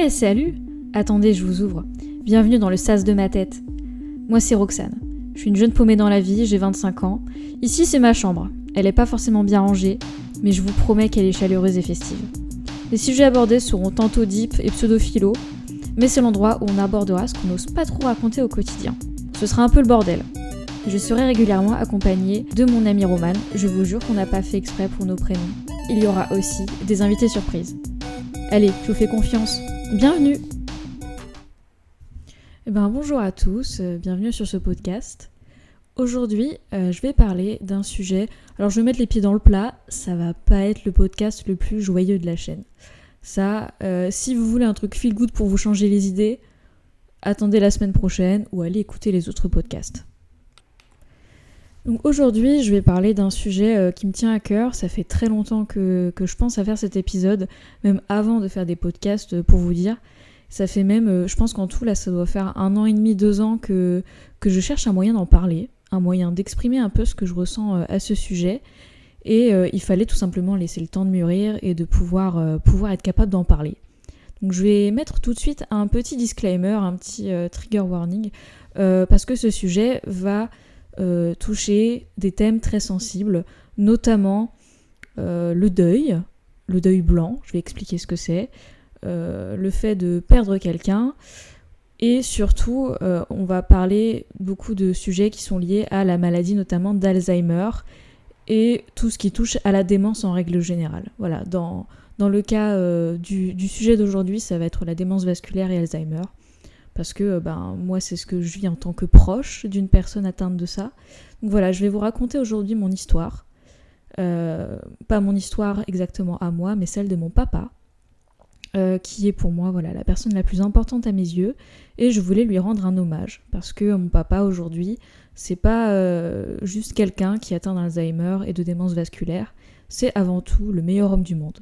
Salut! Attendez, je vous ouvre. Bienvenue dans le sas de ma tête. Moi, c'est Roxane. Je suis une jeune paumée dans la vie, j'ai 25 ans. Ici, c'est ma chambre. Elle est pas forcément bien rangée, mais je vous promets qu'elle est chaleureuse et festive. Les sujets abordés seront tantôt deep et pseudo-philo, mais c'est l'endroit où on abordera ce qu'on n'ose pas trop raconter au quotidien. Ce sera un peu le bordel. Je serai régulièrement accompagnée de mon ami Roman. Je vous jure qu'on n'a pas fait exprès pour nos prénoms. Il y aura aussi des invités surprises. Allez, je vous fais confiance. Bienvenue! Bonjour à tous, bienvenue sur ce podcast. Aujourd'hui, je vais parler d'un sujet. Alors, je vais mettre les pieds dans le plat, ça va pas être le podcast le plus joyeux de la chaîne. Ça, si vous voulez un truc feel good pour vous changer les idées, attendez la semaine prochaine ou allez écouter les autres podcasts. Donc aujourd'hui, je vais parler d'un sujet qui me tient à cœur. Ça fait très longtemps que je pense à faire cet épisode, même avant de faire des podcasts, pour vous dire. Ça fait même, je pense qu'en tout, là, ça doit faire 1 an et demi, 2 ans que je cherche un moyen d'en parler, un moyen d'exprimer un peu ce que je ressens à ce sujet. Et il fallait tout simplement laisser le temps de mûrir et de pouvoir être capable d'en parler. Donc je vais mettre tout de suite un petit disclaimer, un petit trigger warning, parce que ce sujet va toucher des thèmes très sensibles, notamment le deuil blanc, je vais expliquer ce que c'est, le fait de perdre quelqu'un, et surtout on va parler beaucoup de sujets qui sont liés à la maladie notamment d'Alzheimer et tout ce qui touche à la démence en règle générale. Voilà, dans le cas du sujet d'aujourd'hui, ça va être la démence vasculaire et Alzheimer. Parce que moi, c'est ce que je vis en tant que proche d'une personne atteinte de ça. Donc voilà, je vais vous raconter aujourd'hui mon histoire. Pas mon histoire exactement à moi, mais celle de mon papa, qui est pour moi la personne la plus importante à mes yeux. Et je voulais lui rendre un hommage. Parce que mon papa, aujourd'hui, c'est pas juste quelqu'un qui est atteint d'Alzheimer et de démence vasculaire. C'est avant tout le meilleur homme du monde.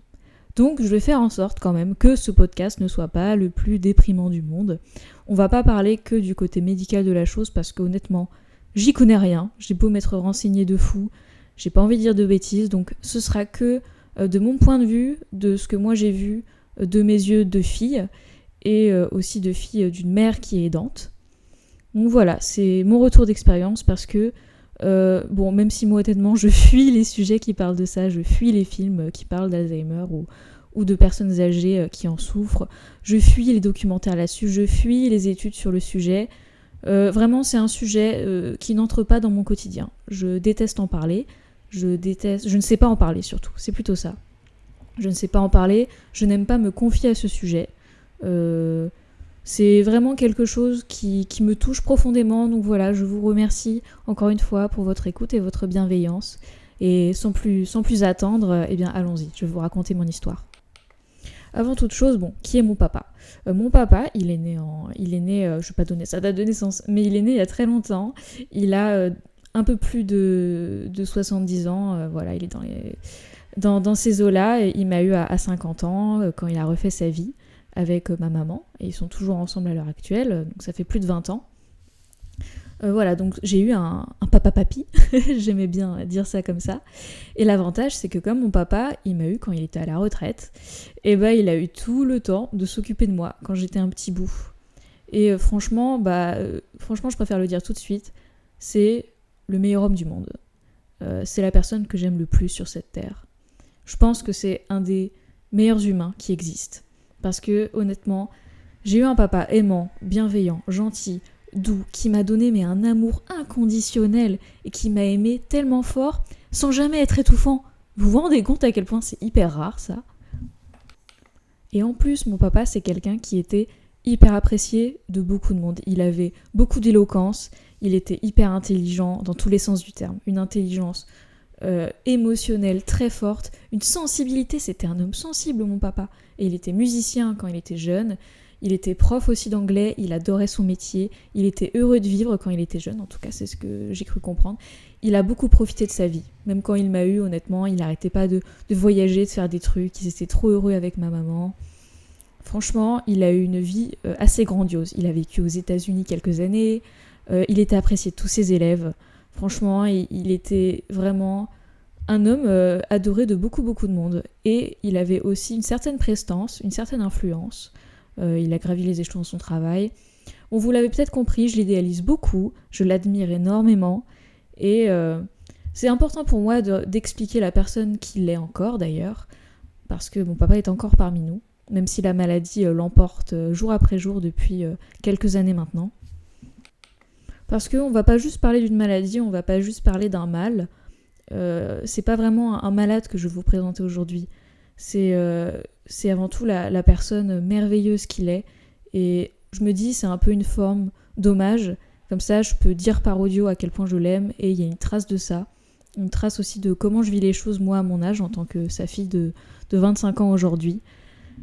Donc je vais faire en sorte quand même que ce podcast ne soit pas le plus déprimant du monde. On va pas parler que du côté médical de la chose parce que honnêtement, j'y connais rien. J'ai beau m'être renseignée de fou, j'ai pas envie de dire de bêtises, donc ce sera que de mon point de vue, de ce que moi j'ai vu de mes yeux de fille et aussi de fille d'une mère qui est aidante. Donc voilà, c'est mon retour d'expérience parce que même si moi honnêtement je fuis les sujets qui parlent de ça, je fuis les films qui parlent d'Alzheimer ou de personnes âgées qui en souffrent, je fuis les documentaires là-dessus, je fuis les études sur le sujet. Vraiment c'est un sujet qui n'entre pas dans mon quotidien. Je déteste en parler, je ne sais pas en parler surtout, c'est plutôt ça. Je ne sais pas en parler, je n'aime pas me confier à ce sujet. C'est vraiment quelque chose qui me touche profondément, donc voilà, je vous remercie encore une fois pour votre écoute et votre bienveillance. Et sans plus attendre, allons-y, je vais vous raconter mon histoire. Avant toute chose, qui est mon papa ? Mon papa, il est né, je vais pas donner sa date de naissance, mais il est né il y a très longtemps. Il a un peu plus de 70 ans, il est dans ces eaux-là. Il m'a eu à 50 ans, quand il a refait sa vie avec ma maman, et ils sont toujours ensemble à l'heure actuelle, donc ça fait plus de 20 ans. Donc j'ai eu un papa-papy, j'aimais bien dire ça comme ça, et l'avantage c'est que comme mon papa, il m'a eu quand il était à la retraite, il a eu tout le temps de s'occuper de moi quand j'étais un petit bout. Et franchement, je préfère le dire tout de suite, c'est le meilleur homme du monde. C'est la personne que j'aime le plus sur cette terre. Je pense que c'est un des meilleurs humains qui existent. Parce que, honnêtement, j'ai eu un papa aimant, bienveillant, gentil, doux, qui m'a donné un amour inconditionnel et qui m'a aimé tellement fort, sans jamais être étouffant. Vous vous rendez compte à quel point c'est hyper rare, ça ? Et en plus, mon papa, c'est quelqu'un qui était hyper apprécié de beaucoup de monde. Il avait beaucoup d'éloquence, il était hyper intelligent dans tous les sens du terme. Une intelligence émotionnelle très forte, une sensibilité, c'était un homme sensible mon papa, et il était musicien quand il était jeune, il était prof aussi d'anglais, il adorait son métier, il était heureux de vivre quand il était jeune, en tout cas c'est ce que j'ai cru comprendre. Il a beaucoup profité de sa vie, même quand il m'a eu, honnêtement, il n'arrêtait pas de voyager, de faire des trucs, il était trop heureux avec ma maman. Franchement, il a eu une vie assez grandiose, il a vécu aux États-Unis quelques années, il était apprécié de tous ses élèves. Franchement, il était vraiment un homme adoré de beaucoup de monde. Et il avait aussi une certaine prestance, une certaine influence il a gravi les échelons de son travail. Bon, vous l'avez peut-être compris, je l'idéalise beaucoup, je l'admire énormément, et c'est important pour moi d'expliquer la personne qu'il est encore d'ailleurs, parce que mon papa est encore parmi nous, même si la maladie l'emporte jour après jour depuis quelques années maintenant. Parce qu'on va pas juste parler d'une maladie, on va pas juste parler d'un mal. C'est pas vraiment un malade que je vais vous présenter aujourd'hui. C'est avant tout la personne merveilleuse qu'il est. Et je me dis, c'est un peu une forme d'hommage. Comme ça, je peux dire par audio à quel point je l'aime. Et il y a une trace de ça. Une trace aussi de comment je vis les choses, moi, à mon âge, en tant que sa fille de 25 ans aujourd'hui.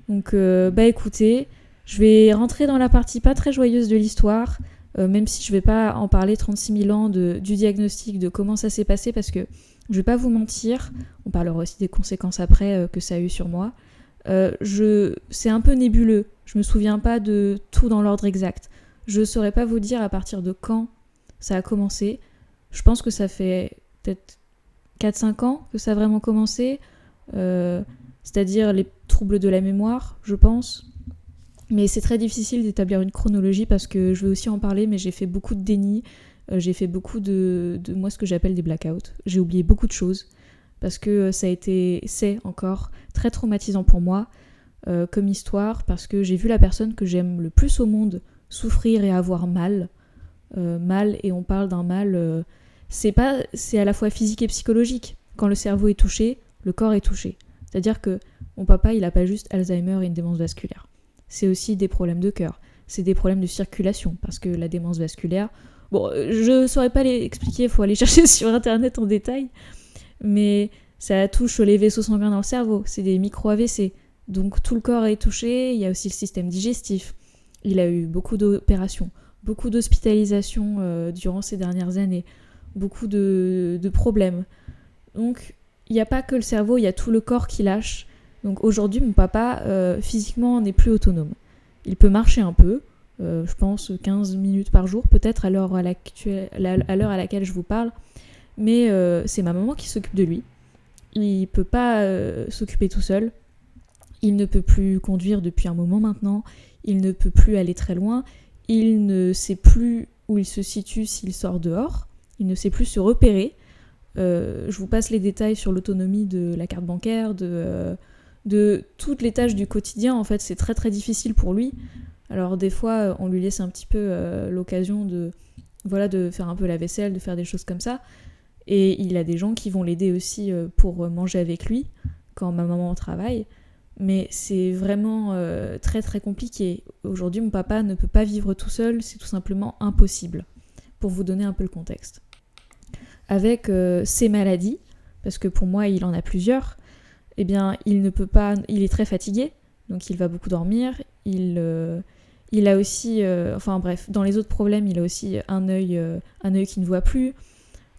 Donc, écoutez, je vais rentrer dans la partie pas très joyeuse de l'histoire. Même si je vais pas en parler 36 000 ans du diagnostic, de comment ça s'est passé, parce que je vais pas vous mentir, on parlera aussi des conséquences après que ça a eu sur moi. C'est un peu nébuleux, je me souviens pas de tout dans l'ordre exact. Je saurais pas vous dire à partir de quand ça a commencé. Je pense que ça fait peut-être 4-5 ans que ça a vraiment commencé, c'est-à-dire les troubles de la mémoire, je pense. Mais c'est très difficile d'établir une chronologie parce que je vais aussi en parler, mais j'ai fait beaucoup de déni, j'ai fait beaucoup de moi ce que j'appelle des blackouts. J'ai oublié beaucoup de choses parce que c'est encore très traumatisant pour moi comme histoire, parce que j'ai vu la personne que j'aime le plus au monde souffrir et avoir mal. Et on parle d'un mal, c'est à la fois physique et psychologique. Quand le cerveau est touché, le corps est touché. C'est-à-dire que mon papa, il n'a pas juste Alzheimer et une démence vasculaire. C'est aussi des problèmes de cœur, c'est des problèmes de circulation, parce que la démence vasculaire, bon, je ne saurais pas les expliquer, il faut aller chercher sur internet en détail, mais ça touche les vaisseaux sanguins dans le cerveau, c'est des micro-AVC, donc tout le corps est touché, il y a aussi le système digestif, il a eu beaucoup d'opérations, beaucoup d'hospitalisations durant ces dernières années, beaucoup de problèmes, donc il n'y a pas que le cerveau, il y a tout le corps qui lâche. Donc aujourd'hui, mon papa, physiquement, n'est plus autonome. Il peut marcher un peu, je pense 15 minutes par jour, peut-être à l'heure à laquelle je vous parle, mais c'est ma maman qui s'occupe de lui. Il ne peut pas s'occuper tout seul. Il ne peut plus conduire depuis un moment maintenant. Il ne peut plus aller très loin. Il ne sait plus où il se situe s'il sort dehors. Il ne sait plus se repérer. Je vous passe les détails sur l'autonomie de la carte bancaire, de toutes les tâches du quotidien. En fait, c'est très très difficile pour lui. Alors des fois, on lui laisse un petit peu l'occasion de faire un peu la vaisselle, de faire des choses comme ça. Et il a des gens qui vont l'aider aussi pour manger avec lui quand ma maman travaille. Mais c'est vraiment très très compliqué. Aujourd'hui, mon papa ne peut pas vivre tout seul, c'est tout simplement impossible. Pour vous donner un peu le contexte. Avec ses maladies, parce que pour moi, il en a plusieurs, eh bien, il ne peut pas, il est très fatigué, donc il va beaucoup dormir, il a aussi, dans les autres problèmes, il a aussi un œil qui ne voit plus,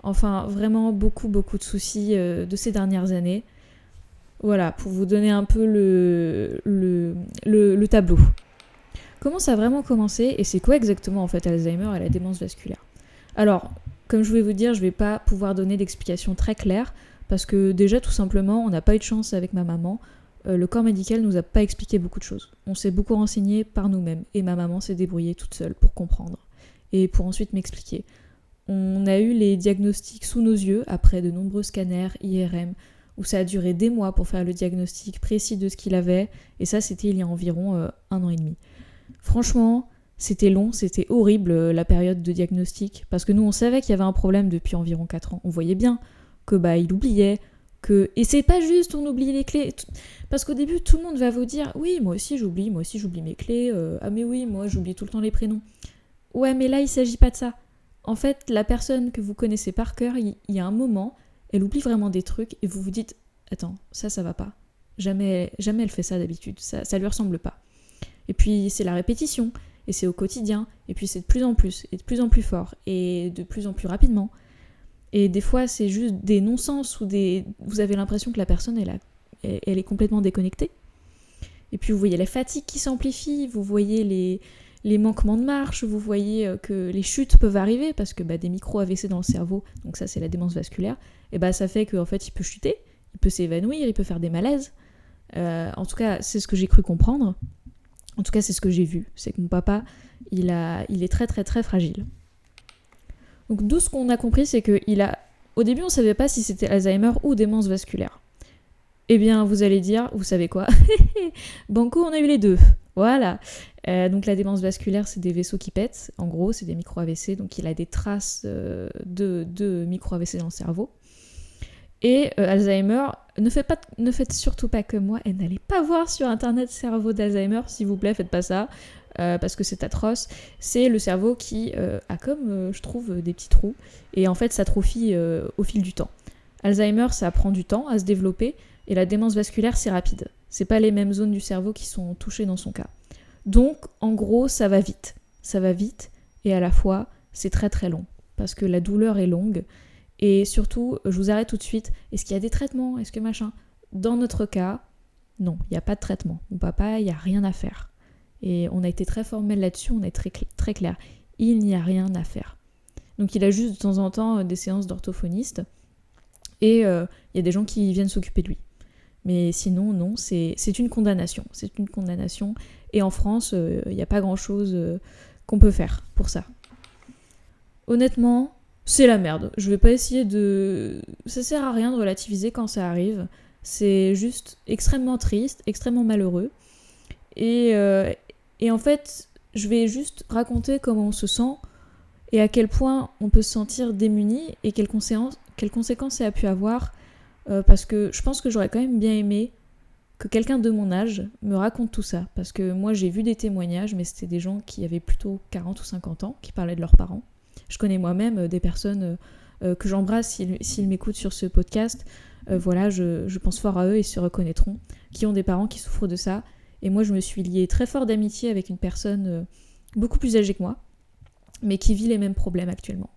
enfin, vraiment beaucoup de soucis de ces dernières années. Voilà, pour vous donner un peu le tableau. Comment ça a vraiment commencé, et c'est quoi exactement, en fait, Alzheimer et la démence vasculaire ? Alors, comme je voulais vous dire, je ne vais pas pouvoir donner d'explications très claires, parce que déjà, tout simplement, on n'a pas eu de chance avec ma maman. Le corps médical nous a pas expliqué beaucoup de choses. On s'est beaucoup renseigné par nous-mêmes, et ma maman s'est débrouillée toute seule pour comprendre, et pour ensuite m'expliquer. On a eu les diagnostics sous nos yeux, après de nombreux scanners, IRM, où ça a duré des mois pour faire le diagnostic précis de ce qu'il avait, et ça, c'était il y a environ 1 an et demi. Franchement, c'était long, c'était horrible la période de diagnostic, parce que nous, on savait qu'il y avait un problème depuis environ 4 ans. On voyait bien que il oubliait, et c'est pas juste on oublie les clés, parce qu'au début tout le monde va vous dire oui moi aussi j'oublie mes clés, ah mais oui moi j'oublie tout le temps les prénoms. Ouais mais là il s'agit pas de ça. En fait la personne que vous connaissez par cœur, il y a un moment, elle oublie vraiment des trucs et vous vous dites attends ça va pas, jamais elle fait ça d'habitude, ça lui ressemble pas. Et puis c'est la répétition, et c'est au quotidien, et puis c'est de plus en plus, et de plus en plus fort, et de plus en plus rapidement. Et des fois, c'est juste des non-sens ou vous avez l'impression que la personne, elle est complètement déconnectée. Et puis, vous voyez la fatigue qui s'amplifie, vous voyez les manquements de marche, vous voyez que les chutes peuvent arriver parce que des micro-AVC dans le cerveau, donc ça, c'est la démence vasculaire, et ça fait qu'en fait, il peut chuter, il peut s'évanouir, il peut faire des malaises. En tout cas, c'est ce que j'ai cru comprendre. En tout cas, c'est ce que j'ai vu. C'est que mon papa, il est très très très fragile. Donc d'où ce qu'on a compris, c'est que au début, on ne savait pas si c'était Alzheimer ou démence vasculaire. Eh bien, vous allez dire, vous savez quoi? Banco, on a eu les deux. Voilà. Donc la démence vasculaire, c'est des vaisseaux qui pètent. En gros, c'est des micro-AVC. Donc il a des traces de micro-AVC dans le cerveau. Et Alzheimer, ne faites surtout pas comme moi et n'allez pas voir sur internet cerveau d'Alzheimer, s'il vous plaît, faites pas ça, parce que c'est atroce. C'est le cerveau qui a comme, je trouve, des petits trous, et en fait s'atrophie au fil du temps. Alzheimer, ça prend du temps à se développer, et la démence vasculaire, c'est rapide. C'est pas les mêmes zones du cerveau qui sont touchées dans son cas. Donc, en gros, ça va vite. Ça va vite, et à la fois, c'est très très long, parce que la douleur est longue. Et surtout, je vous arrête tout de suite, est-ce qu'il y a des traitements? Est-ce que machin? Dans notre cas, non, il n'y a pas de traitement. Mon papa, il n'y a rien à faire. Et on a été très formel là-dessus, on est très, très clair. Il n'y a rien à faire. Donc il a juste de temps en temps des séances d'orthophoniste, et il y a des gens qui viennent s'occuper de lui. Mais sinon, non, c'est une condamnation. C'est une condamnation. Et en France, il n'y a pas grand-chose qu'on peut faire pour ça. Honnêtement, c'est la merde. Je vais pas essayer de... Ça sert à rien de relativiser quand ça arrive. C'est juste extrêmement triste, extrêmement malheureux. Et en fait, je vais juste raconter comment on se sent et à quel point on peut se sentir démuni et quelles conséquences ça a pu avoir. Parce que je pense que j'aurais quand même bien aimé que quelqu'un de mon âge me raconte tout ça. Parce que moi, j'ai vu des témoignages, mais c'était des gens qui avaient plutôt 40 ou 50 ans, qui parlaient de leurs parents. Je connais moi-même des personnes que j'embrasse s'ils m'écoutent sur ce podcast. Voilà, je pense fort à eux et se reconnaîtront, qui ont des parents qui souffrent de ça. Et moi, je me suis liée très fort d'amitié avec une personne beaucoup plus âgée que moi, mais qui vit les mêmes problèmes actuellement.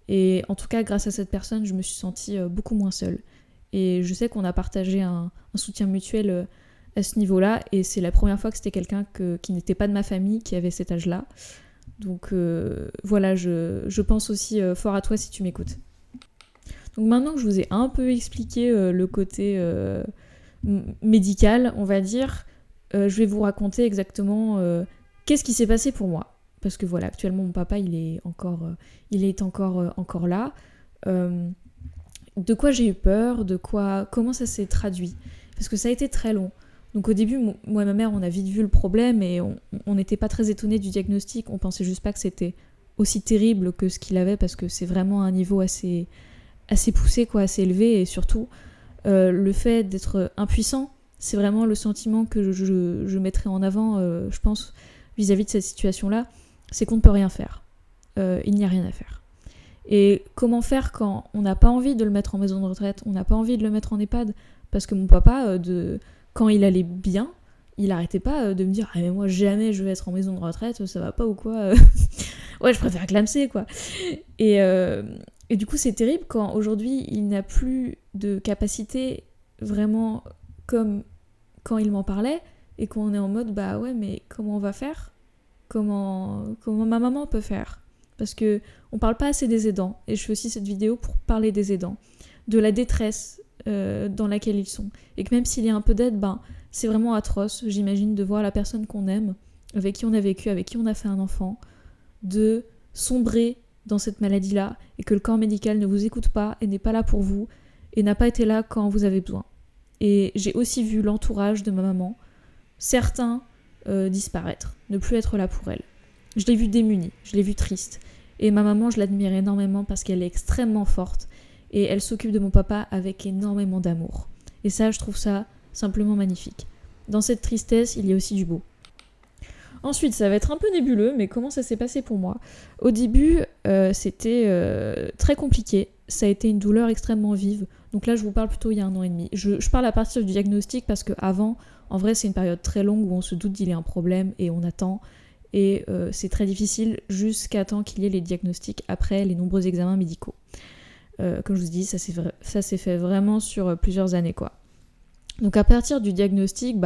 Et en tout cas, grâce à cette personne, je me suis sentie beaucoup moins seule. Et je sais qu'on a partagé un soutien mutuel à ce niveau-là, et c'est la première fois que c'était quelqu'un qui n'était pas de ma famille, qui avait cet âge-là. Donc voilà, je pense aussi fort à toi si tu m'écoutes. Donc maintenant que je vous ai un peu expliqué le côté médical, on va dire, je vais vous raconter exactement qu'est-ce qui s'est passé pour moi. Parce que voilà, actuellement mon papa il est encore là. De quoi j'ai eu peur, comment ça s'est traduit. Parce que ça a été très long. Donc au début, moi et ma mère, on a vite vu le problème et on n'était pas très étonnés du diagnostic. On pensait juste pas que c'était aussi terrible que ce qu'il avait, parce que c'est vraiment un niveau assez poussé, quoi, assez élevé. Et surtout, le fait d'être impuissant, c'est vraiment le sentiment que je mettrais en avant, je pense, vis-à-vis de cette situation-là, c'est qu'on ne peut rien faire. Il n'y a rien à faire. Et comment faire quand on n'a pas envie de le mettre en maison de retraite, on n'a pas envie de le mettre en EHPAD? Parce que mon papa, quand il allait bien, il arrêtait pas de me dire « Ah mais moi jamais je vais être en maison de retraite, ça va pas ou quoi ?» Ouais, je préfère clamser, quoi. Et du coup, c'est terrible quand aujourd'hui, il n'a plus de capacité vraiment comme quand il m'en parlait, et qu'on est en mode « Bah ouais, mais comment on va faire ? Comment ma maman peut faire ?» Parce que on parle pas assez des aidants, et je fais aussi cette vidéo pour parler des aidants, de la détresse dans laquelle ils sont. Et que même s'il y a un peu d'aide, c'est vraiment atroce, j'imagine, de voir la personne qu'on aime, avec qui on a vécu, avec qui on a fait un enfant, de sombrer dans cette maladie-là, et que le corps médical ne vous écoute pas, et n'est pas là pour vous, et n'a pas été là quand vous avez besoin. Et j'ai aussi vu l'entourage de ma maman, certains disparaître, ne plus être là pour elle. Je l'ai vue démunie, je l'ai vue triste. Et ma maman, je l'admire énormément parce qu'elle est extrêmement forte, et elle s'occupe de mon papa avec énormément d'amour. Et ça, je trouve ça simplement magnifique. Dans cette tristesse, il y a aussi du beau. Ensuite, ça va être un peu nébuleux, mais comment ça s'est passé pour moi ? Au début, c'était très compliqué. Ça a été une douleur extrêmement vive. Donc là, je vous parle plutôt il y a 1 an et demi. Je parle à partir du diagnostic parce qu'avant, en vrai, c'est une période très longue où on se doute qu'il y a un problème et on attend. Et c'est très difficile jusqu'à temps qu'il y ait les diagnostics après les nombreux examens médicaux. Comme je vous dis, ça s'est fait vraiment sur plusieurs années, quoi. Donc à partir du diagnostic,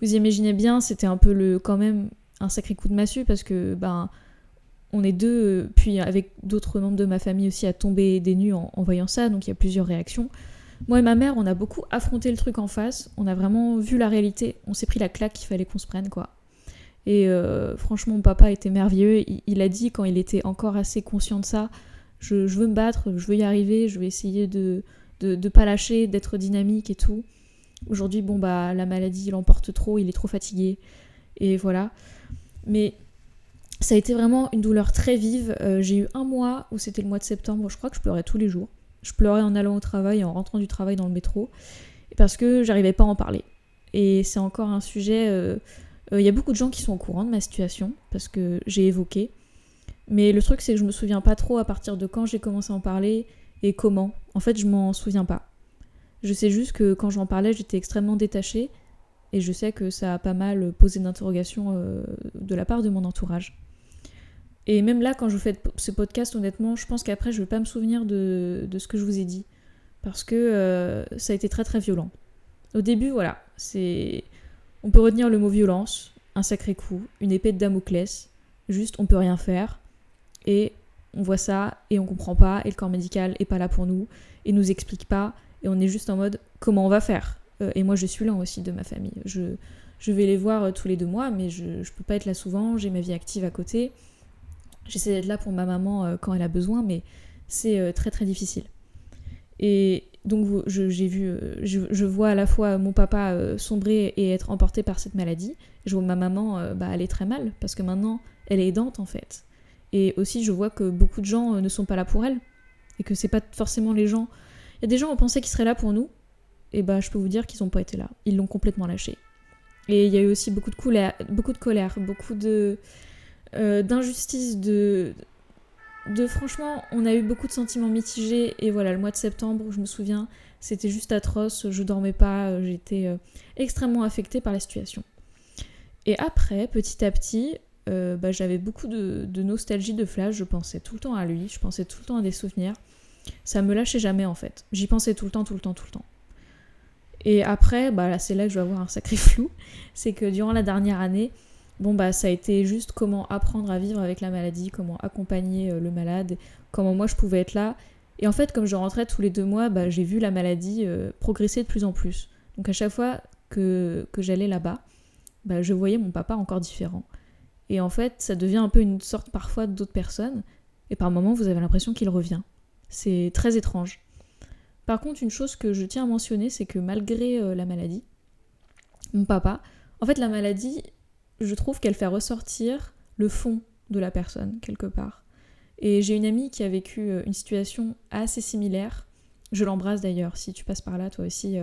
vous imaginez bien, c'était un peu quand même un sacré coup de massue, parce que on est deux, puis avec d'autres membres de ma famille aussi, à tomber des nues en voyant ça, donc il y a plusieurs réactions. Moi et ma mère, on a beaucoup affronté le truc en face, on a vraiment vu la réalité, on s'est pris la claque qu'il fallait qu'on se prenne, quoi. Et franchement, mon papa était merveilleux. Il a dit, quand il était encore assez conscient de ça, je veux me battre, je veux y arriver, je vais essayer de pas lâcher, d'être dynamique et tout. Aujourd'hui, la maladie l'emporte trop, il est trop fatigué. Et voilà. Mais ça a été vraiment une douleur très vive. J'ai eu un mois où c'était le mois de septembre, je crois que je pleurais tous les jours. Je pleurais en allant au travail et en rentrant du travail dans le métro. Parce que j'arrivais pas à en parler. Et c'est encore un sujet... Il y a beaucoup de gens qui sont au courant de ma situation, parce que j'ai évoqué. Mais le truc, c'est que je me souviens pas trop à partir de quand j'ai commencé à en parler et comment. En fait, je m'en souviens pas. Je sais juste que quand j'en parlais, j'étais extrêmement détachée. Et je sais que ça a pas mal posé d'interrogations de la part de mon entourage. Et même là, quand je vous fais ce podcast, honnêtement, je pense qu'après, je vais pas me souvenir de ce que je vous ai dit. Parce que ça a été très très violent. Au début, voilà, on peut retenir le mot violence, un sacré coup, une épée de Damoclès, juste on peut rien faire, et on voit ça, et on comprend pas, et le corps médical est pas là pour nous, et nous explique pas, et on est juste en mode, comment on va faire ? Et moi je suis là aussi de ma famille, je vais les voir tous les 2 mois, mais je peux pas être là souvent, j'ai ma vie active à côté, j'essaie d'être là pour ma maman quand elle a besoin, mais c'est très très difficile. Et donc je vois à la fois mon papa sombrer et être emporté par cette maladie. Je vois ma maman aller très mal, parce que maintenant elle est aidante en fait. Et aussi je vois que beaucoup de gens ne sont pas là pour elle, et que c'est pas forcément les gens... Il y a des gens qui pensaient qu'ils seraient là pour nous, et je peux vous dire qu'ils n'ont pas été là. Ils l'ont complètement lâché. Et il y a eu aussi beaucoup de colère, beaucoup d'injustice, franchement, on a eu beaucoup de sentiments mitigés, et voilà, le mois de septembre, je me souviens, c'était juste atroce, je dormais pas, j'étais extrêmement affectée par la situation. Et après, petit à petit, j'avais beaucoup de nostalgie, de flash, je pensais tout le temps à lui, je pensais tout le temps à des souvenirs, ça me lâchait jamais en fait, j'y pensais tout le temps. Et après, là, c'est là que je vais avoir un sacré flou, c'est que durant la dernière année, ça a été juste comment apprendre à vivre avec la maladie, comment accompagner le malade, comment moi je pouvais être là. Et en fait, comme je rentrais tous les 2 mois, j'ai vu la maladie progresser de plus en plus. Donc à chaque fois que j'allais là-bas, je voyais mon papa encore différent. Et en fait, ça devient un peu une sorte parfois d'autres personnes. Et par moments, vous avez l'impression qu'il revient. C'est très étrange. Par contre, une chose que je tiens à mentionner, c'est que malgré la maladie, mon papa, en fait la maladie, je trouve qu'elle fait ressortir le fond de la personne, quelque part. Et j'ai une amie qui a vécu une situation assez similaire. Je l'embrasse d'ailleurs, si tu passes par là, toi aussi.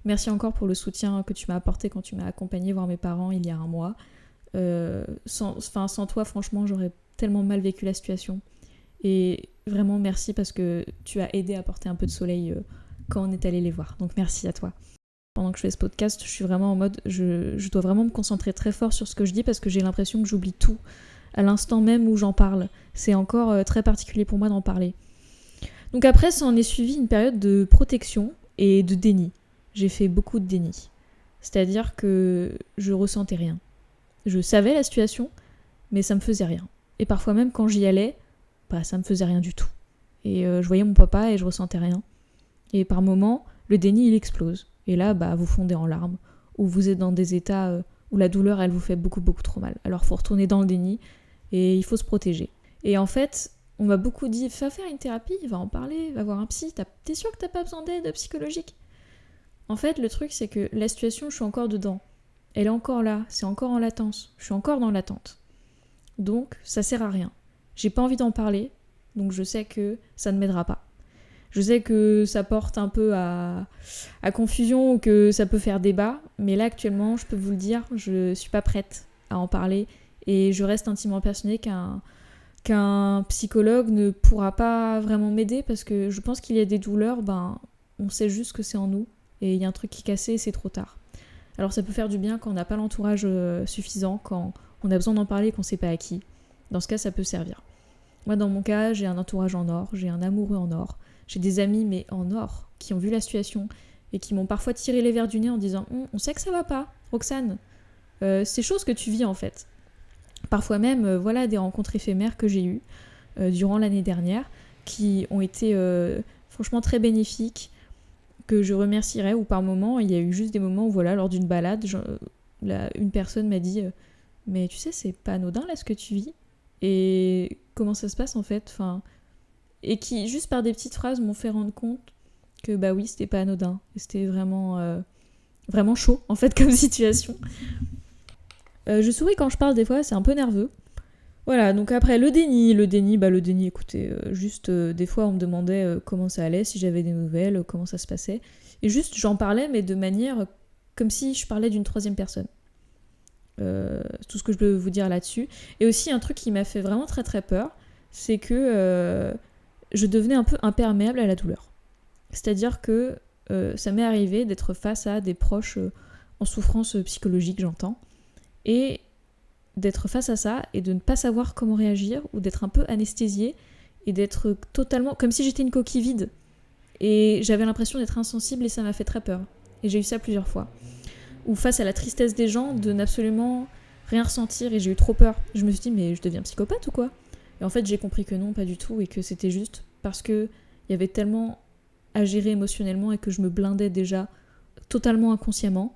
Merci encore pour le soutien que tu m'as apporté quand tu m'as accompagnée voir mes parents il y a 1 mois. Sans toi, franchement, j'aurais tellement mal vécu la situation. Et vraiment, merci parce que tu as aidé à apporter un peu de soleil quand on est allé les voir. Donc merci à toi. Pendant que je fais ce podcast, je suis vraiment en mode, je dois vraiment me concentrer très fort sur ce que je dis parce que j'ai l'impression que j'oublie tout à l'instant même où j'en parle. C'est encore très particulier pour moi d'en parler. Donc après, ça en est suivi une période de protection et de déni. J'ai fait beaucoup de déni. C'est-à-dire que je ressentais rien. Je savais la situation, mais ça me faisait rien. Et parfois même quand j'y allais, ça me faisait rien du tout. Et je voyais mon papa et je ressentais rien. Et par moments, le déni il explose. Et là, vous fondez en larmes, ou vous êtes dans des états où la douleur, elle vous fait beaucoup, beaucoup trop mal. Alors, il faut retourner dans le déni, et il faut se protéger. Et en fait, on m'a beaucoup dit, va faire une thérapie, va en parler, va voir un psy, t'es sûr que t'as pas besoin d'aide psychologique ? En fait, le truc, c'est que la situation, je suis encore dedans. Elle est encore là, c'est encore en latence, je suis encore dans l'attente. Donc, ça sert à rien. J'ai pas envie d'en parler, donc je sais que ça ne m'aidera pas. Je sais que ça porte un peu à confusion ou que ça peut faire débat, mais là actuellement, je peux vous le dire, je suis pas prête à en parler et je reste intimement persuadée qu'un psychologue ne pourra pas vraiment m'aider parce que je pense qu'il y a des douleurs, on sait juste que c'est en nous et il y a un truc qui est cassé et c'est trop tard. Alors ça peut faire du bien quand on n'a pas l'entourage suffisant, quand on a besoin d'en parler et qu'on sait pas à qui. Dans ce cas, ça peut servir. Moi, dans mon cas, j'ai un entourage en or, j'ai un amoureux en or. J'ai des amis, mais en or, qui ont vu la situation et qui m'ont parfois tiré les verres du nez en disant « On sait que ça va pas, Roxane. C'est chose que tu vis en fait. » Parfois même, des rencontres éphémères que j'ai eues durant l'année dernière qui ont été franchement très bénéfiques, que je remercierais, ou par moments, il y a eu juste des moments où lors d'une balade, une personne m'a dit mais tu sais, c'est pas anodin là ce que tu vis. Et comment ça se passe en fait, enfin, et qui, juste par des petites phrases, m'ont fait rendre compte que bah oui, c'était pas anodin. Et c'était vraiment chaud en fait comme situation. Je souris quand je parle des fois, c'est un peu nerveux. Voilà, donc après le déni, écoutez, juste des fois on me demandait comment ça allait, si j'avais des nouvelles, comment ça se passait. Et juste j'en parlais, mais de manière comme si je parlais d'une troisième personne. C'est tout ce que je peux vous dire là-dessus. Et aussi un truc qui m'a fait vraiment très très peur, c'est que je devenais un peu imperméable à la douleur. C'est-à-dire que ça m'est arrivé d'être face à des proches en souffrance psychologique, j'entends, et d'être face à ça et de ne pas savoir comment réagir, ou d'être un peu anesthésiée et d'être totalement comme si j'étais une coquille vide. Et j'avais l'impression d'être insensible et ça m'a fait très peur. Et j'ai eu ça plusieurs fois. Ou face à la tristesse des gens, de n'absolument rien ressentir, et j'ai eu trop peur. Je me suis dit, mais je deviens psychopathe ou quoi ? Et en fait, j'ai compris que non, pas du tout, et que c'était juste parce qu'il y avait tellement à gérer émotionnellement et que je me blindais déjà totalement inconsciemment,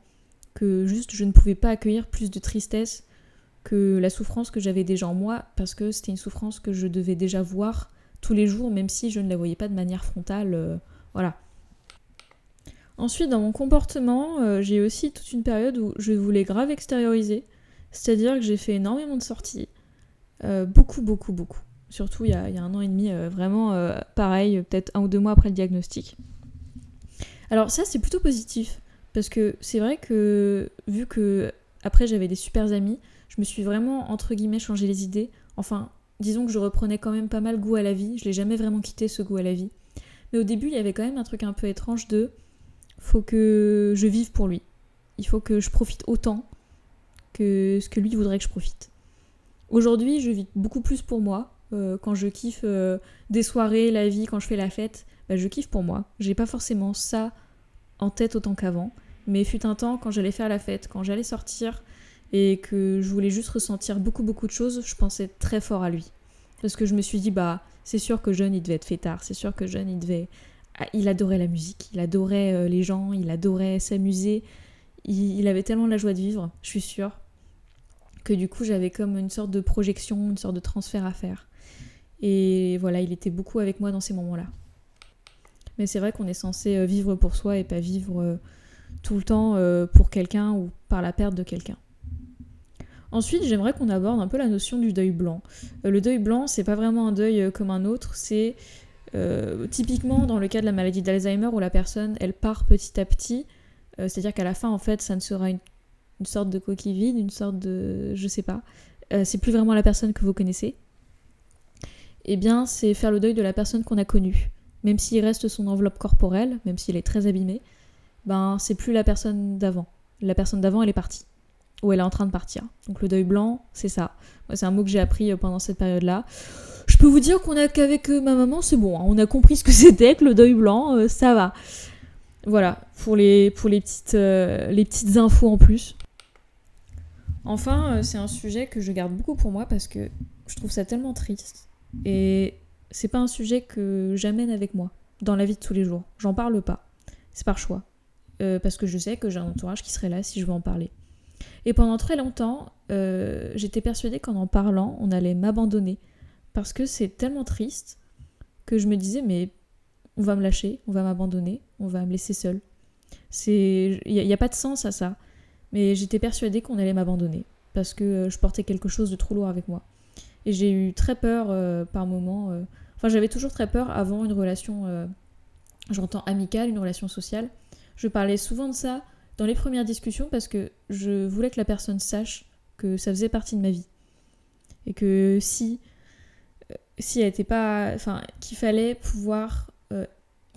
que juste je ne pouvais pas accueillir plus de tristesse que la souffrance que j'avais déjà en moi, parce que c'était une souffrance que je devais déjà voir tous les jours, même si je ne la voyais pas de manière frontale, voilà. Ensuite, dans mon comportement, j'ai aussi toute une période où je voulais grave extérioriser, c'est-à-dire que j'ai fait énormément de sorties, beaucoup. Surtout il y a 1 an et demi, vraiment pareil, peut-être 1 ou 2 mois après le diagnostic. Alors ça, c'est plutôt positif, parce que c'est vrai que, vu que après j'avais des super amis, je me suis vraiment, entre guillemets, changé les idées. Enfin, disons que je reprenais quand même pas mal goût à la vie, je l'ai jamais vraiment quitté ce goût à la vie. Mais au début, il y avait quand même un truc un peu étrange de faut que je vive pour lui. Il faut que je profite autant que ce que lui voudrait que je profite. Aujourd'hui, je vis beaucoup plus pour moi. Quand je kiffe des soirées, la vie, quand je fais la fête, je kiffe pour moi. J'ai pas forcément ça en tête autant qu'avant. Mais fut un temps, quand j'allais faire la fête, quand j'allais sortir et que je voulais juste ressentir beaucoup de choses, je pensais très fort à lui. Parce que je me suis dit, c'est sûr que jeune, il devait être fêtard. C'est sûr que jeune, il adorait la musique, il adorait les gens, il adorait s'amuser. Il avait tellement la joie de vivre, je suis sûre, que du coup, j'avais comme une sorte de projection, une sorte de transfert à faire. Et voilà, il était beaucoup avec moi dans ces moments-là. Mais c'est vrai qu'on est censé vivre pour soi et pas vivre tout le temps pour quelqu'un ou par la perte de quelqu'un. Ensuite, j'aimerais qu'on aborde un peu la notion du deuil blanc. Le deuil blanc, c'est pas vraiment un deuil comme un autre, c'est typiquement dans le cas de la maladie d'Alzheimer où la personne, elle part petit à petit, c'est-à-dire qu'à la fin, en fait, ça ne sera une sorte de coquille vide, une sorte de... je sais pas. C'est plus vraiment la personne que vous connaissez. Eh bien, c'est faire le deuil de la personne qu'on a connue. Même s'il reste son enveloppe corporelle, même s'il est très abîmé, c'est plus la personne d'avant. La personne d'avant, elle est partie. Ou elle est en train de partir. Donc le deuil blanc, c'est ça. Moi, c'est un mot que j'ai appris pendant cette période-là. Je peux vous dire qu'avec ma maman, c'est bon. Hein. On a compris ce que c'était que le deuil blanc, ça va. Voilà, pour les petites infos en plus. Enfin, c'est un sujet que je garde beaucoup pour moi parce que je trouve ça tellement triste. Et c'est pas un sujet que j'amène avec moi dans la vie de tous les jours. J'en parle pas. C'est par choix. Parce que je sais que j'ai un entourage qui serait là si je veux en parler. Et pendant très longtemps, j'étais persuadée qu'en en parlant, on allait m'abandonner. Parce que c'est tellement triste que je me disais, mais on va me lâcher, on va m'abandonner, on va me laisser seule. Il n'y a pas de sens à ça. Mais j'étais persuadée qu'on allait m'abandonner. Parce que je portais quelque chose de trop lourd avec moi. Et j'ai eu très peur par moments. Enfin, j'avais toujours très peur avant une relation, j'entends amicale, une relation sociale. Je parlais souvent de ça dans les premières discussions parce que je voulais que la personne sache que ça faisait partie de ma vie. Et que si elle était pas... Enfin, qu'il fallait pouvoir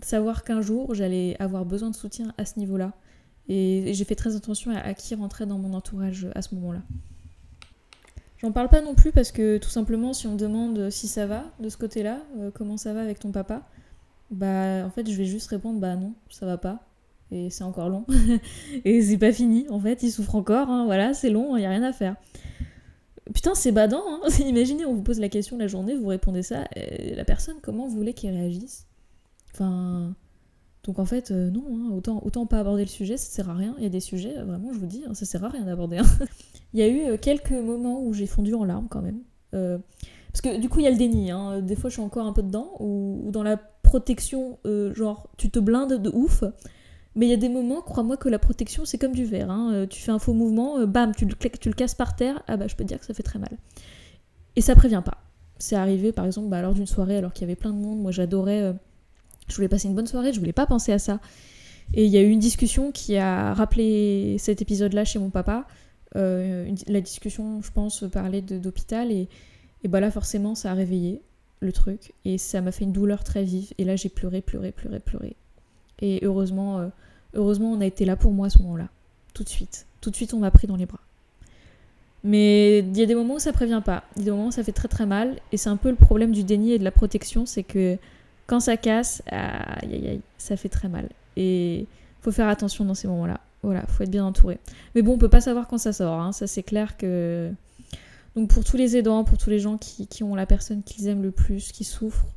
savoir qu'un jour, j'allais avoir besoin de soutien à ce niveau-là. Et j'ai fait très attention à qui rentrait dans mon entourage à ce moment-là. J'en parle pas non plus parce que tout simplement, si on me demande si ça va de ce côté-là, comment ça va avec ton papa, en fait, je vais juste répondre non, ça va pas. Et c'est encore long. Et c'est pas fini, en fait, il souffre encore, hein, voilà, c'est long, y a rien à faire. Putain, c'est badant, hein. Imaginez, on vous pose la question la journée, vous répondez ça, et la personne, comment vous voulez qu'il réagisse ? Enfin, Donc en fait, non, autant pas aborder le sujet, ça sert à rien. Il y a des sujets, vraiment, je vous dis, ça sert à rien d'aborder. Il y a eu quelques moments où j'ai fondu en larmes quand même. Parce que du coup, il y a le déni. Des fois, je suis encore un peu dedans, ou dans la protection, genre, tu te blindes de ouf. Mais il y a des moments, crois-moi, que la protection, c'est comme du verre. Tu fais un faux mouvement, bam, tu le casses par terre. Ah bah, je peux te dire que ça fait très mal. Et ça prévient pas. C'est arrivé, par exemple, lors d'une soirée, alors qu'il y avait plein de monde. Moi, j'adorais... je voulais passer une bonne soirée, je voulais pas penser à ça. Et il y a eu une discussion qui a rappelé cet épisode-là chez mon papa. La discussion, je pense, parlait d'hôpital. Et là, forcément, ça a réveillé le truc. Et ça m'a fait une douleur très vive. Et là, j'ai pleuré. Et heureusement, on a été là pour moi à ce moment-là. Tout de suite, on m'a pris dans les bras. Mais il y a des moments où ça prévient pas. Il y a des moments où ça fait très très mal. Et c'est un peu le problème du déni et de la protection, c'est que quand ça casse, aïe, ça fait très mal. Et faut faire attention dans ces moments-là. Voilà, faut être bien entouré. Mais bon, on peut pas savoir quand ça sort. Ça, c'est clair que... Donc pour tous les aidants, pour tous les gens qui ont la personne qu'ils aiment le plus, qui souffrent,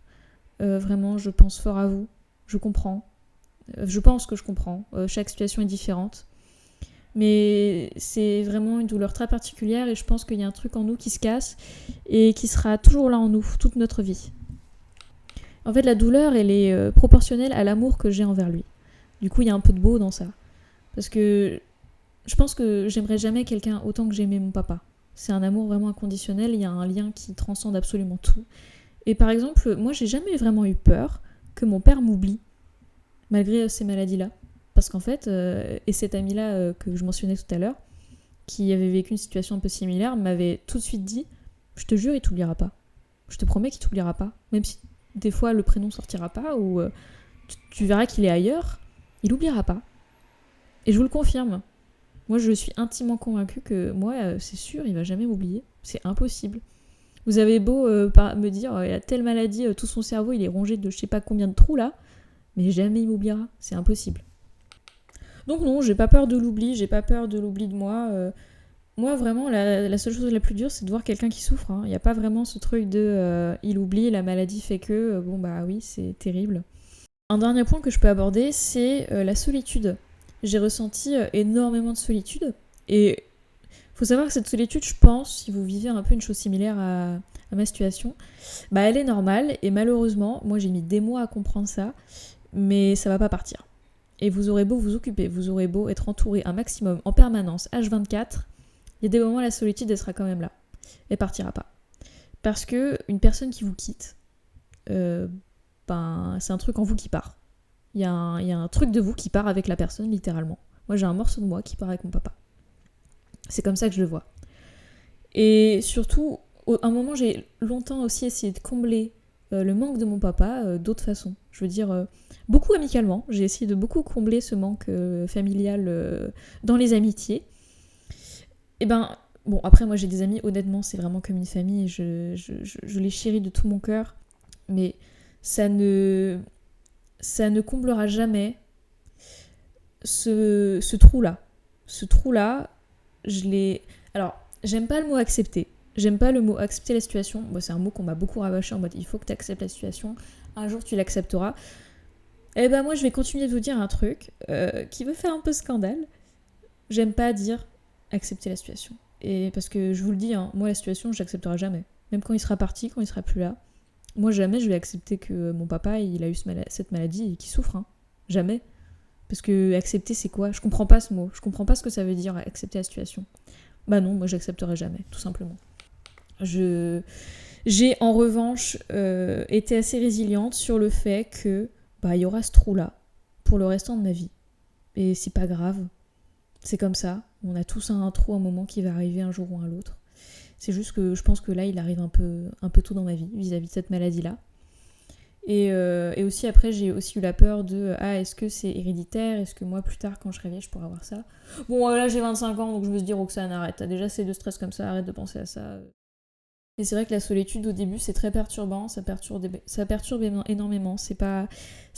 vraiment, je pense fort à vous. Je comprends. Je pense que je comprends. Chaque situation est différente. Mais c'est vraiment une douleur très particulière et je pense qu'il y a un truc en nous qui se casse et qui sera toujours là en nous, toute notre vie. En fait, la douleur, elle est proportionnelle à l'amour que j'ai envers lui. Du coup, il y a un peu de beau dans ça. Parce que je pense que j'aimerais jamais quelqu'un autant que j'aimais mon papa. C'est un amour vraiment inconditionnel, il y a un lien qui transcende absolument tout. Et par exemple, moi, j'ai jamais vraiment eu peur que mon père m'oublie, malgré ces maladies-là. Parce qu'en fait, et cet ami-là que je mentionnais tout à l'heure, qui avait vécu une situation un peu similaire, m'avait tout de suite dit « Je te jure, il t'oubliera pas. Je te promets qu'il t'oubliera pas. Même si des fois le prénom sortira pas, ou tu verras qu'il est ailleurs, il oubliera pas. » Et je vous le confirme. Moi, je suis intimement convaincue que moi, c'est sûr, il va jamais m'oublier. C'est impossible. Vous avez beau me dire il a telle maladie, tout son cerveau, il est rongé de je sais pas combien de trous là, mais jamais il m'oubliera. C'est impossible. Donc non, j'ai pas peur de l'oubli, j'ai pas peur de l'oubli de moi. Moi, vraiment, la seule chose la plus dure, c'est de voir quelqu'un qui souffre. Il n'y a pas vraiment ce truc de il oublie, la maladie fait que, bon bah oui, c'est terrible. Un dernier point que je peux aborder, c'est la solitude. J'ai ressenti énormément de solitude. Et faut savoir que cette solitude, je pense, si vous vivez un peu une chose similaire à ma situation, bah elle est normale. Et malheureusement, moi j'ai mis des mois à comprendre ça, mais ça va pas partir. Et vous aurez beau vous occuper, vous aurez beau être entouré un maximum en permanence, H24, il y a des moments où la solitude, elle sera quand même là. Elle partira pas. Parce que une personne qui vous quitte, c'est un truc en vous qui part. Il y a un truc de vous qui part avec la personne, littéralement. Moi, j'ai un morceau de moi qui part avec mon papa. C'est comme ça que je le vois. Et surtout, à un moment, j'ai longtemps aussi essayé de combler le manque de mon papa d'autres façons. Je veux dire, beaucoup amicalement. J'ai essayé de beaucoup combler ce manque familial dans les amitiés. Et bon, après, moi, j'ai des amis, honnêtement, c'est vraiment comme une famille. Je les chéris de tout mon cœur. Mais ça ne comblera jamais ce trou-là. Ce trou-là, je l'ai... Alors, j'aime pas le mot accepter. J'aime pas le mot accepter la situation. Bon, c'est un mot qu'on m'a beaucoup rabâché en mode il faut que tu acceptes la situation. Un jour, tu l'accepteras. Eh ben, moi, je vais continuer de vous dire un truc qui veut faire un peu scandale. J'aime pas dire accepter la situation. Et parce que je vous le dis, moi, la situation, je l'accepterai jamais. Même quand il sera parti, quand il sera plus là. Moi, jamais je vais accepter que mon papa, il a eu cette maladie et qu'il souffre. Jamais. Parce que accepter, c'est quoi ? Je comprends pas ce mot. Je comprends pas ce que ça veut dire, accepter la situation. Bah non, moi, j'accepterai jamais, tout simplement. J'ai, en revanche, été assez résiliente sur le fait que il y aura ce trou-là pour le restant de ma vie. Et c'est pas grave. C'est comme ça. On a tous un trou, un moment qui va arriver un jour ou un autre. C'est juste que je pense que là, il arrive un peu tôt dans ma vie vis-à-vis de cette maladie-là. Et aussi, après, j'ai aussi eu la peur de est-ce que c'est héréditaire ? Est-ce que moi, plus tard, quand je serai vieille, je pourrai avoir ça ? Bon, là, j'ai 25 ans, donc je me dis, Roxane, arrête. T'as déjà assez de stress comme ça, arrête de penser à ça. Et c'est vrai que la solitude, au début, c'est très perturbant. Ça perturbe énormément. C'est pas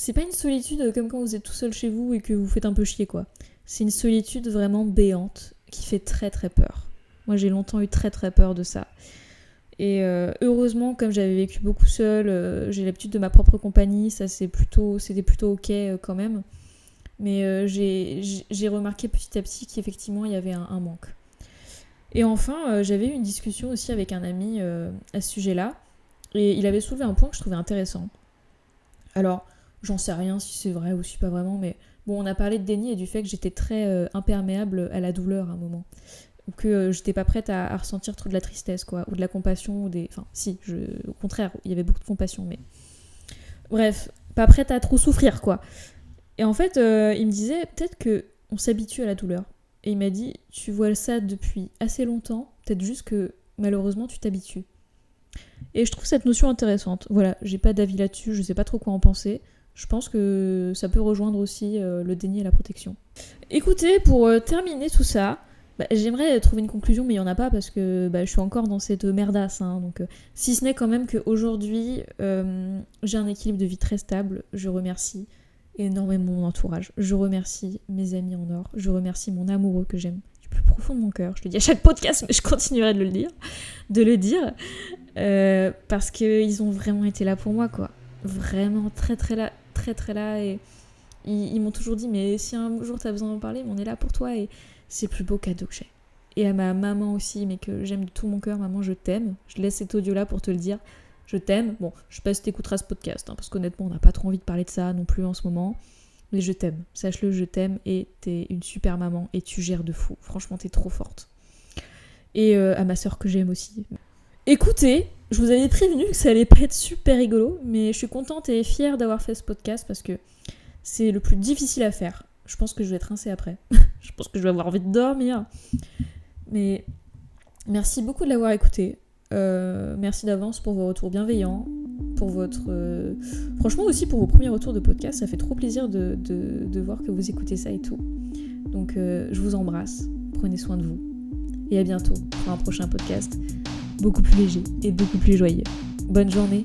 une solitude comme quand vous êtes tout seul chez vous et que vous faites un peu chier, quoi. C'est une solitude vraiment béante qui fait très, très peur. Moi, j'ai longtemps eu très, très peur de ça. Et heureusement, comme j'avais vécu beaucoup seule, j'ai l'habitude de ma propre compagnie, c'était plutôt ok quand même. Mais j'ai remarqué petit à petit qu'effectivement il y avait un manque. Et enfin, j'avais eu une discussion aussi avec un ami à ce sujet-là, et il avait soulevé un point que je trouvais intéressant. Alors, j'en sais rien si c'est vrai ou si pas vraiment, mais bon, on a parlé de déni et du fait que j'étais très imperméable à la douleur à un moment. Ou que j'étais pas prête à ressentir trop de la tristesse, quoi, ou de la compassion, Enfin, si, au contraire, il y avait beaucoup de compassion, mais... Bref, pas prête à trop souffrir, quoi. Et en fait, il me disait, peut-être qu'on s'habitue à la douleur. Et il m'a dit, tu vois ça depuis assez longtemps, peut-être juste que, malheureusement, tu t'habitues. Et je trouve cette notion intéressante. Voilà, j'ai pas d'avis là-dessus, je sais pas trop quoi en penser. Je pense que ça peut rejoindre aussi le déni et la protection. Écoutez, pour terminer tout ça, j'aimerais trouver une conclusion, mais il n'y en a pas parce que je suis encore dans cette merdasse. Donc, si ce n'est quand même qu'aujourd'hui, j'ai un équilibre de vie très stable. Je remercie énormément mon entourage. Je remercie mes amis en or. Je remercie mon amoureux que j'aime du plus profond de mon cœur. Je le dis à chaque podcast, mais je continuerai de le dire. Parce qu'ils ont vraiment été là pour moi, quoi. Vraiment très très là, très très là. Et ils m'ont toujours dit, mais si un jour t'as besoin d'en parler, on est là pour toi. Et c'est le plus beau cadeau que j'ai. Et à ma maman aussi, mais que j'aime de tout mon cœur, maman, je t'aime. Je laisse cet audio-là pour te le dire. Je t'aime. Bon, je sais pas si t'écouteras ce podcast, parce qu'honnêtement, on n'a pas trop envie de parler de ça non plus en ce moment. Mais je t'aime. Sache-le, je t'aime et t'es une super maman et tu gères de fou. Franchement, t'es trop forte. Et à ma sœur que j'aime aussi. Écoutez, je vous avais prévenu que ça allait pas être super rigolo, mais je suis contente et fière d'avoir fait ce podcast parce que c'est le plus difficile à faire. Je pense que je vais être rincée après. Je pense que je vais avoir envie de dormir. Mais merci beaucoup de l'avoir écouté. Merci d'avance pour vos retours bienveillants, pour votre... franchement aussi pour vos premiers retours de podcast. Ça fait trop plaisir de voir que vous écoutez ça et tout. Donc je vous embrasse. Prenez soin de vous. Et à bientôt pour un prochain podcast beaucoup plus léger et beaucoup plus joyeux. Bonne journée.